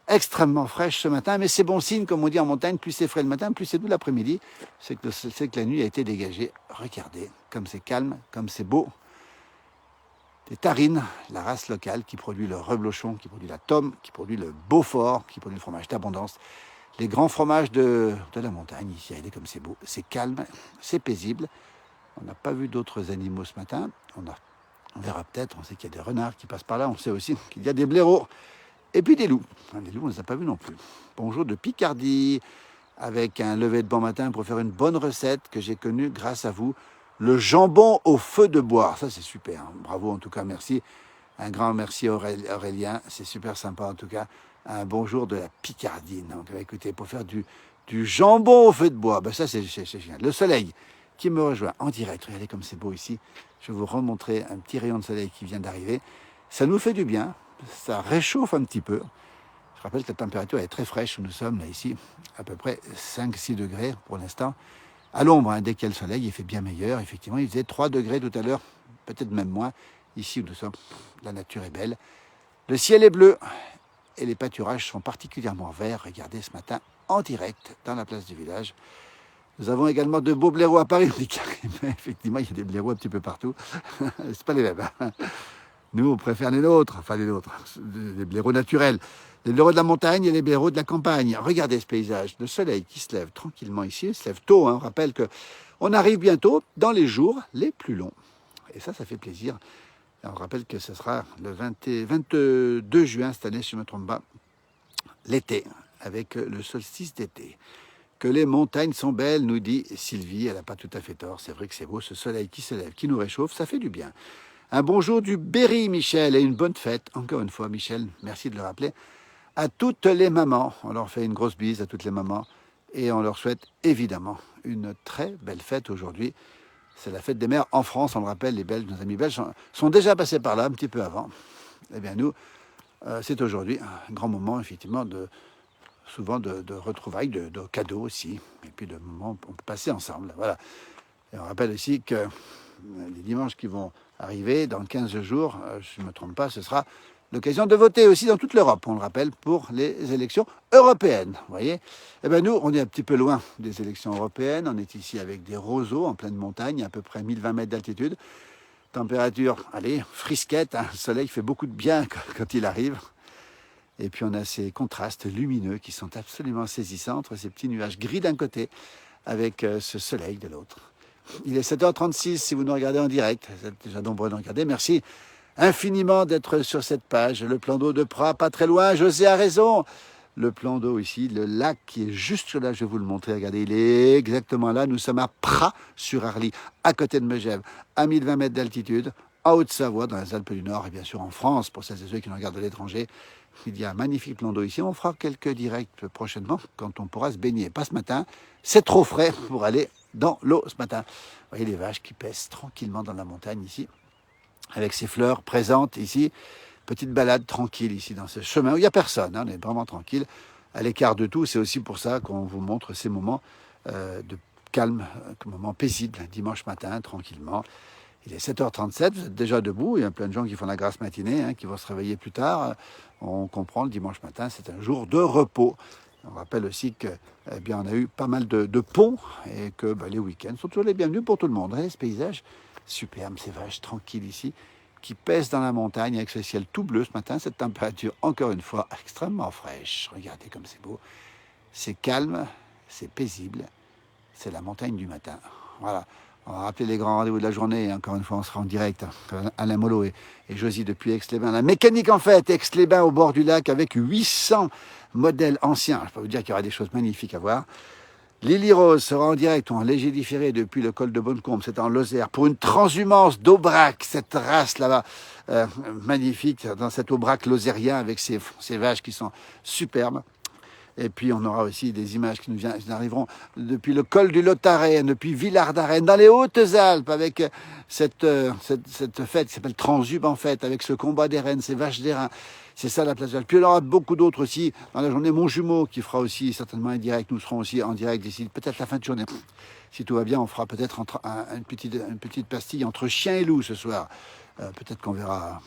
extrêmement fraîches ce matin, mais c'est bon signe, comme on dit en montagne, plus c'est frais le matin, plus c'est doux l'après-midi, c'est que la nuit a été dégagée. Regardez, comme c'est calme, comme c'est beau. Des Tarines, la race locale qui produit le reblochon, qui produit la tome, qui produit le Beaufort, qui produit le fromage d'abondance. Les grands fromages de la montagne, ici, regardez comme c'est beau, c'est calme, c'est paisible. On n'a pas vu d'autres animaux ce matin. On verra peut-être, on sait qu'il y a des renards qui passent par là, on sait aussi qu'il y a des blaireaux. Et puis des loups. Les loups, on ne les a pas vus non plus. Bonjour de Picardie, avec un lever de bon matin pour faire une bonne recette que j'ai connue grâce à vous. Le jambon au feu de bois. Ça, c'est super. Bravo, en tout cas, merci. Un grand merci Aurélien. C'est super sympa, en tout cas. Un bonjour de la Picardie. Donc, écoutez, pour faire du jambon au feu de bois, ça c'est génial. Le soleil qui me rejoint en direct. Regardez comme c'est beau ici. Je vais vous remontrer un petit rayon de soleil qui vient d'arriver. Ça nous fait du bien. Ça réchauffe un petit peu. Je rappelle que la température est très fraîche. Nous sommes là ici à peu près 5-6 degrés pour l'instant. À l'ombre, dès qu'il y a le soleil, il fait bien meilleur. Effectivement, il faisait 3 degrés tout à l'heure, peut-être même moins. Ici où nous sommes, la nature est belle. Le ciel est bleu. Et les pâturages sont particulièrement verts. Regardez ce matin en direct dans la place du village. Nous avons également de beaux blaireaux à Paris. Effectivement, il y a des blaireaux un petit peu partout. C'est pas les mêmes. Nous, on préfère les nôtres, les blaireaux naturels. Les blaireaux de la montagne et les blaireaux de la campagne. Regardez ce paysage. Le soleil qui se lève tranquillement ici. Il se lève tôt. On rappelle qu'on arrive bientôt dans les jours les plus longs. Et ça fait plaisir. Et on rappelle que ce sera le 22 juin cette année, si je ne me trompe pas, l'été, avec le solstice d'été. Que les montagnes sont belles, nous dit Sylvie, elle n'a pas tout à fait tort, c'est vrai que c'est beau, ce soleil qui se lève, qui nous réchauffe, ça fait du bien. Un bonjour du Berry, Michel, et une bonne fête, encore une fois, Michel, merci de le rappeler, à toutes les mamans. On leur fait une grosse bise à toutes les mamans, et on leur souhaite évidemment une très belle fête aujourd'hui. C'est la fête des mères en France, on le rappelle, les Belges, nos amis belges sont déjà passés par là un petit peu avant. Eh bien nous, c'est aujourd'hui un grand moment effectivement souvent de retrouvailles, de cadeaux aussi, et puis de moments qu'on peut passer ensemble. Voilà. Et on rappelle aussi que les dimanches qui vont arriver, dans 15 jours, je ne me trompe pas, ce sera l'occasion de voter aussi dans toute l'Europe, on le rappelle, pour les élections européennes. Vous voyez ? Eh bien nous, on est un petit peu loin des élections européennes. On est ici avec des roseaux en pleine montagne, à peu près 1020 mètres d'altitude. Température, allez, frisquette, le soleil fait beaucoup de bien quand il arrive. Et puis on a ces contrastes lumineux qui sont absolument saisissants entre ces petits nuages gris d'un côté avec ce soleil de l'autre. Il est 7h36 si vous nous regardez en direct. Vous êtes déjà nombreux à nous regarder. Merci infiniment d'être sur cette page. Le plan d'eau de Prat, pas très loin. José a raison. Le plan d'eau ici, le lac qui est juste là, je vais vous le montrer. Regardez, il est exactement là. Nous sommes à Prat sur Arly, à côté de Megève, à 1020 mètres d'altitude, en Haute-Savoie, dans les Alpes du Nord et bien sûr en France, pour celles et ceux qui nous regardent de l'étranger. Il y a un magnifique plan d'eau ici. On fera quelques directs prochainement quand on pourra se baigner. Pas ce matin, c'est trop frais pour aller dans l'eau ce matin. Vous voyez les vaches qui pèsent tranquillement dans la montagne ici, avec ces fleurs présentes ici. Petite balade tranquille ici dans ce chemin où il n'y a personne. On est vraiment tranquille, à l'écart de tout. C'est aussi pour ça qu'on vous montre ces moments de calme, un moment paisible, dimanche matin, tranquillement. Il est 7h37, vous êtes déjà debout, il y a plein de gens qui font la grasse matinée, qui vont se réveiller plus tard. On comprend, le dimanche matin, c'est un jour de repos. On rappelle aussi que, on a eu pas mal de ponts et que les week-ends sont toujours les bienvenus pour tout le monde. Regardez ce paysage superbe, ces vaches tranquilles ici, qui pèsent dans la montagne avec ce ciel tout bleu ce matin, cette température, encore une fois, extrêmement fraîche. Regardez comme c'est beau. C'est calme, c'est paisible, c'est la montagne du matin. Voilà. On va rappeler les grands rendez-vous de la journée. Encore une fois, on sera en direct. Alain Mollo et Josie depuis Aix-les-Bains. La mécanique en fait, Aix-les-Bains au bord du lac avec 800 modèles anciens. Je peux vous dire qu'il y aura des choses magnifiques à voir. Lily Rose sera en direct ou en léger différé depuis le col de Bonnecombe, c'est en Lozère, pour une transhumance d'Aubrac, cette race là-bas magnifique, dans cet Aubrac lozérien avec ces vaches qui sont superbes. Et puis on aura aussi des images qui nous arriveront depuis le col du Lotarène, depuis Villard d'Arène, dans les Hautes-Alpes, avec cette fête qui s'appelle Transhum en fait, avec ce combat des rennes, ces vaches d'airain. C'est ça la place Valls. Puis il y en aura beaucoup d'autres aussi dans la journée. Mon jumeau qui fera aussi certainement un direct. Nous serons aussi en direct d'ici peut-être la fin de journée. Si tout va bien, on fera peut-être une petite pastille entre chien et loup ce soir. Peut-être qu'on verra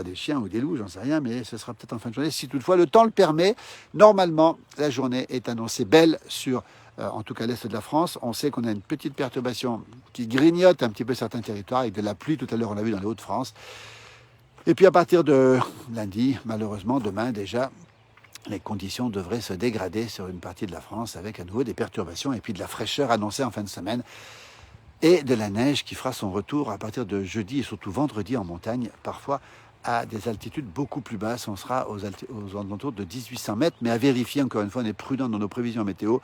des chiens ou des loups, j'en sais rien, mais ce sera peut-être en fin de journée. Si toutefois le temps le permet, normalement, la journée est annoncée belle sur, en tout cas l'Est de la France. On sait qu'on a une petite perturbation qui grignote un petit peu certains territoires, avec de la pluie, tout à l'heure on l'a vu dans les Hauts-de-France. Et puis à partir de lundi, malheureusement, demain déjà, les conditions devraient se dégrader sur une partie de la France, avec à nouveau des perturbations et puis de la fraîcheur annoncée en fin de semaine. Et de la neige qui fera son retour à partir de jeudi et surtout vendredi en montagne, parfois à des altitudes beaucoup plus basses. On sera aux alentours de 1800 mètres, mais à vérifier, encore une fois, on est prudent dans nos prévisions météo.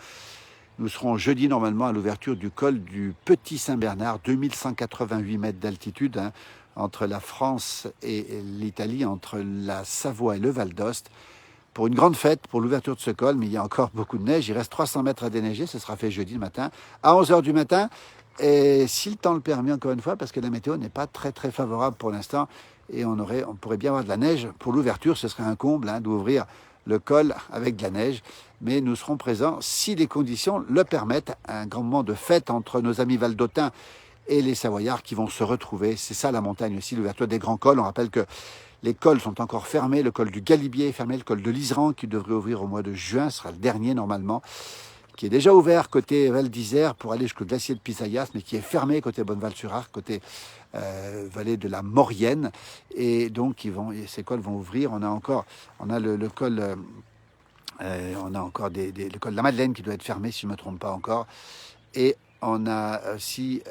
Nous serons jeudi normalement à l'ouverture du col du Petit Saint-Bernard, 2188 mètres d'altitude, entre la France et l'Italie, entre la Savoie et le Val d'Ost, pour une grande fête, pour l'ouverture de ce col, mais il y a encore beaucoup de neige. Il reste 300 mètres à déneiger, ce sera fait jeudi matin, à 11h du matin. Et si le temps le permet, encore une fois, parce que la météo n'est pas très très favorable pour l'instant, et on pourrait bien avoir de la neige pour l'ouverture, ce serait un comble d'ouvrir le col avec de la neige, mais nous serons présents si les conditions le permettent. Un grand moment de fête entre nos amis valdôtains et les Savoyards qui vont se retrouver. C'est ça la montagne aussi, l'ouverture des grands cols. On rappelle que les cols sont encore fermés, le col du Galibier est fermé, le col de l'Iseran qui devrait ouvrir au mois de juin, sera le dernier normalement, qui est déjà ouvert côté Val d'Isère pour aller jusqu'au glacier de Pisayas, mais qui est fermé côté Bonneval-sur-Arc, côté vallée de la Maurienne. Et donc ces cols vont ouvrir. On a le col, on a encore le col de la Madeleine qui doit être fermé, si je ne me trompe pas encore. Et on a aussi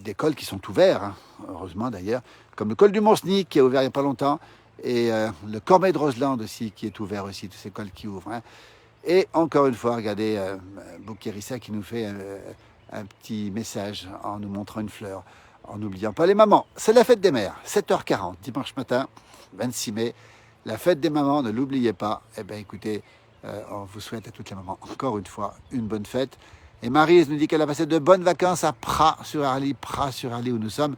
des cols qui sont ouverts, heureusement d'ailleurs, comme le col du Mont-Sny qui est ouvert il n'y a pas longtemps, et le Cormet de Roseland aussi qui est ouvert aussi, tous ces cols qui ouvrent. Et encore une fois, regardez Boukérissa qui nous fait un petit message en nous montrant une fleur, en n'oubliant pas les mamans. C'est la fête des mères, 7h40, dimanche matin, 26 mai. La fête des mamans, ne l'oubliez pas. Eh bien écoutez, on vous souhaite à toutes les mamans, encore une fois, une bonne fête. Et Maryse nous dit qu'elle a passé de bonnes vacances à Pras-sur-Arly, où nous sommes,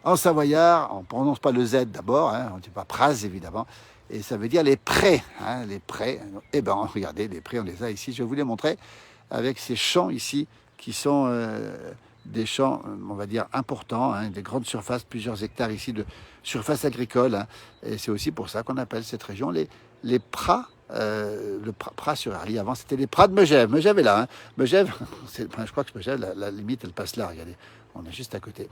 en Savoyard. On ne prononce pas le Z d'abord, on ne dit pas Pras évidemment. Et ça veut dire les prés, les prés. Eh bien, regardez, les prés, on les a ici. Je vais vous les montrer avec ces champs ici, qui sont des champs, on va dire, importants, des grandes surfaces, plusieurs hectares ici de surface agricole. Et c'est aussi pour ça qu'on appelle cette région les Pras, le Pras-sur-Arly. Avant, c'était les Pras de Megève. Megève est là. Megève, je crois que Megève, la limite, elle passe là, regardez. On est juste à côté.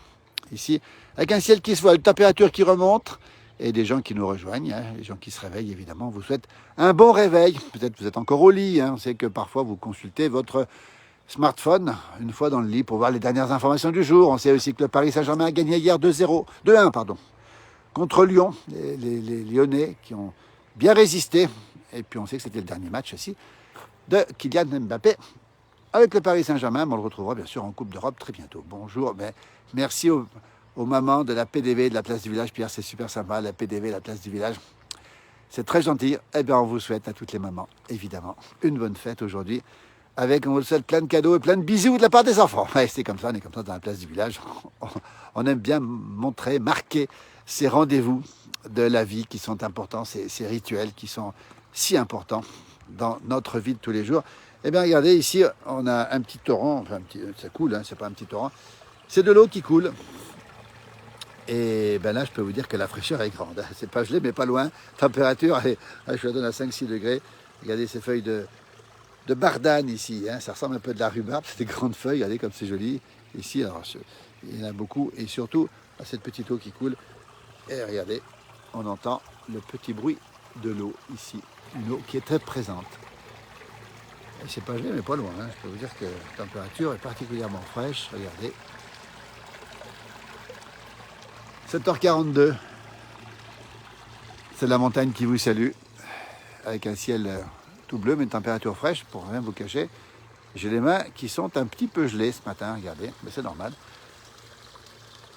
Ici, avec un ciel qui se voit, une température qui remonte, et des gens qui nous rejoignent, les gens qui se réveillent, évidemment. On vous souhaite un bon réveil. Peut-être que vous êtes encore au lit. On sait que parfois, vous consultez votre smartphone une fois dans le lit pour voir les dernières informations du jour. On sait aussi que le Paris Saint-Germain a gagné hier 2-1 contre Lyon. Les Lyonnais qui ont bien résisté. Et puis, on sait que c'était le dernier match aussi de Kylian Mbappé avec le Paris Saint-Germain. On le retrouvera bien sûr en Coupe d'Europe très bientôt. Bonjour, mais merci aux mamans de la PDV de la place du village. Pierre, c'est super sympa, la PDV de la place du village. C'est très gentil. Eh bien, on vous souhaite à toutes les mamans, évidemment, une bonne fête aujourd'hui. On vous souhaite plein de cadeaux et plein de bisous de la part des enfants. Ouais, c'est comme ça, on est comme ça dans la place du village. On aime bien marquer ces rendez-vous de la vie qui sont importants, ces rituels qui sont si importants dans notre vie de tous les jours. Eh bien, regardez, ici, on a un petit torrent, enfin, ça coule, hein, c'est pas un petit torrent. C'est de l'eau qui coule. Et ben là, je peux vous dire que la fraîcheur est grande. C'est pas gelé, mais pas loin. Température, allez, je la donne à 5-6 degrés. Regardez ces feuilles de bardane ici. Hein. Ça ressemble un peu de la rhubarbe. C'est des grandes feuilles. Regardez comme c'est joli. Ici, alors, il y en a beaucoup. Et surtout, à cette petite eau qui coule. Et regardez, on entend le petit bruit de l'eau ici. Une eau qui est très présente. Et c'est pas gelé, mais pas loin. Hein. Je peux vous dire que la température est particulièrement fraîche. Regardez. 7h42. C'est la montagne qui vous salue, avec un ciel tout bleu, mais une température fraîche, pour rien vous cacher. J'ai les mains qui sont un petit peu gelées ce matin, regardez, mais c'est normal.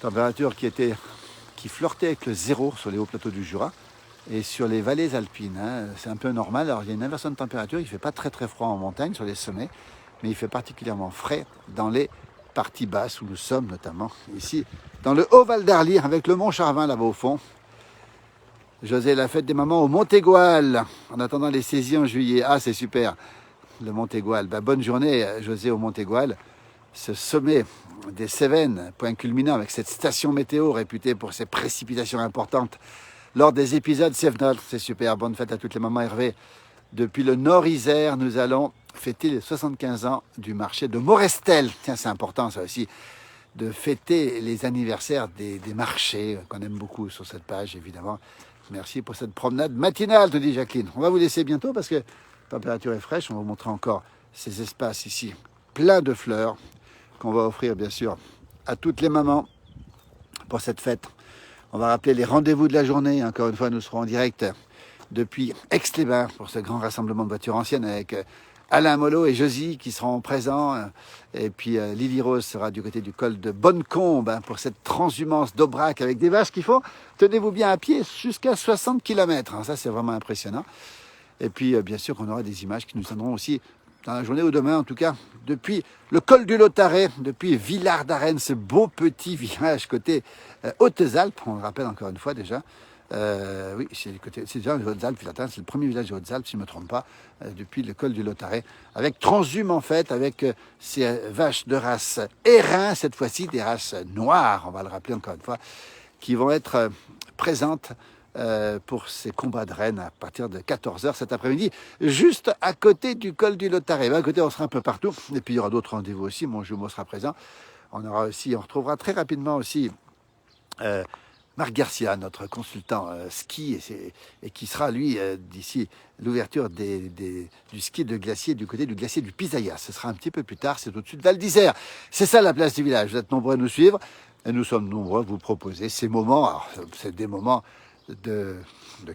Température qui flirtait avec le zéro sur les hauts plateaux du Jura et sur les vallées alpines. Hein. C'est un peu normal, alors il y a une inversion de température, il ne fait pas très très froid en montagne sur les sommets, mais il fait particulièrement frais dans les parties basses où nous sommes, notamment ici, dans le Haut-Val d'Arly, avec le Mont Charvin là-bas au fond. José, la fête des mamans au Montégoal, en attendant les saisies en juillet. Ah, c'est super, le Montégoal. Ben, bonne journée, José, au Montégoal. Ce sommet des Cévennes, point culminant avec cette station météo réputée pour ses précipitations importantes lors des épisodes Sévenol. C'est super, bonne fête à toutes les mamans, Hervé. Depuis le Nord-Isère, nous allons fêter les 75 ans du marché de Morestel. Tiens, c'est important ça aussi, de fêter les anniversaires des marchés, qu'on aime beaucoup sur cette page, évidemment. Merci pour cette promenade matinale, te dit Jacqueline. On va vous laisser bientôt parce que la température est fraîche. On va vous montrer encore ces espaces ici, pleins de fleurs, qu'on va offrir bien sûr à toutes les mamans pour cette fête. On va rappeler les rendez-vous de la journée. Encore une fois, nous serons en direct depuis Aix-les-Bains pour ce grand rassemblement de voitures anciennes avec Alain Mollo et Josie qui seront présents. Et puis Lily Rose sera du côté du col de Bonnecombe pour cette transhumance d'Aubrac avec des vaches qui font, tenez-vous bien, à pied jusqu'à 60 km. Ça, c'est vraiment impressionnant. Et puis, bien sûr, qu'on aura des images qui nous donneront aussi dans la journée ou demain, en tout cas, depuis le col du Lotaret, depuis Villard d'Arène, ce beau petit village côté Hautes-Alpes, on le rappelle encore une fois déjà. Oui, c'est déjà les Hautes-Alpes, c'est le premier village des Hautes-Alpes, si je ne me trompe pas, depuis le col du Lotaret, avec Transhume en fait, avec ces vaches de race Hérin, cette fois-ci des races noires, on va le rappeler encore une fois, qui vont être présentes pour ces combats de rennes à partir de 14h cet après-midi, juste à côté du col du Lotaret. À côté, on sera un peu partout, et puis il y aura d'autres rendez-vous aussi, mon jumeau sera présent. On retrouvera très rapidement aussi Marc Garcia, notre consultant ski, et qui sera, lui, d'ici l'ouverture du ski de glacier du côté du glacier du Pisaya. Ce sera un petit peu plus tard, c'est au-dessus de Val d'Isère. C'est ça la place du village. Vous êtes nombreux à nous suivre, et nous sommes nombreux à vous proposer ces moments. Alors, c'est des moments de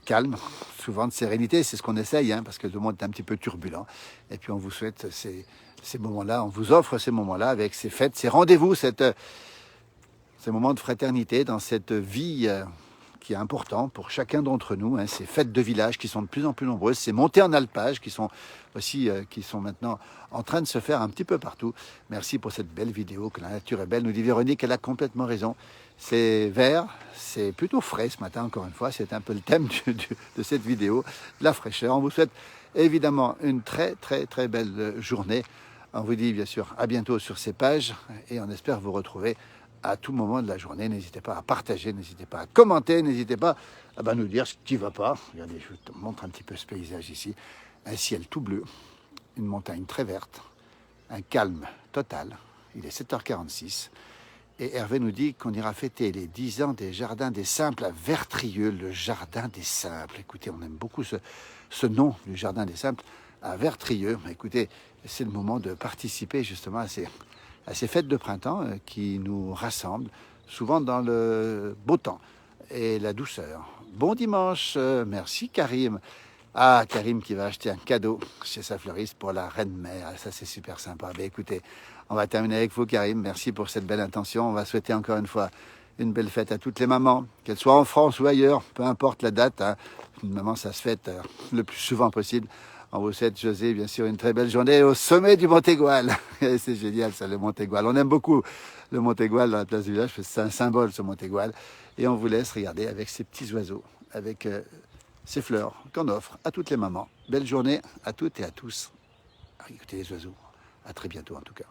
calme, souvent de sérénité, c'est ce qu'on essaye, parce que le monde est un petit peu turbulent. Et puis on vous souhaite ces moments-là, on vous offre ces moments-là avec ces fêtes, ces rendez-vous, ces moments de fraternité dans cette vie qui est important pour chacun d'entre nous, ces fêtes de village qui sont de plus en plus nombreuses, ces montées en alpage qui sont aussi qui sont maintenant en train de se faire un petit peu partout. Merci pour cette belle vidéo, que la nature est belle, nous dit Véronique, elle a complètement raison. C'est vert, c'est plutôt frais ce matin, encore une fois, c'est un peu le thème de cette vidéo, la fraîcheur. On vous souhaite évidemment une très très très belle journée. On vous dit bien sûr à bientôt sur ces pages et on espère vous retrouver à tout moment de la journée. N'hésitez pas à partager, n'hésitez pas à commenter, n'hésitez pas à nous dire ce qui ne va pas. Regardez, je te montre un petit peu ce paysage ici. Un ciel tout bleu, une montagne très verte, un calme total. Il est 7h46 et Hervé nous dit qu'on ira fêter les 10 ans des Jardins des Simples à Vertrieux, le Jardin des Simples. Écoutez, on aime beaucoup ce nom du Jardin des Simples à Vertrieux. Écoutez, c'est le moment de participer justement à ces fêtes de printemps qui nous rassemblent, souvent dans le beau temps et la douceur. Bon dimanche, merci Karim. Ah, Karim qui va acheter un cadeau chez sa fleuriste pour la reine-mère, ça c'est super sympa. Écoutez, on va terminer avec vous Karim, merci pour cette belle intention. On va souhaiter encore une fois une belle fête à toutes les mamans, qu'elles soient en France ou ailleurs, peu importe la date. Une maman, ça se fête le plus souvent possible. On vous souhaite, José, bien sûr, une très belle journée au sommet du Montégoal. C'est génial, ça, le Montégoal. On aime beaucoup le Montégoal dans la place du village, c'est un symbole, ce Montégoal. Et on vous laisse regarder avec ces petits oiseaux, avec ces fleurs qu'on offre à toutes les mamans. Belle journée à toutes et à tous. écouter les oiseaux. À très bientôt en tout cas.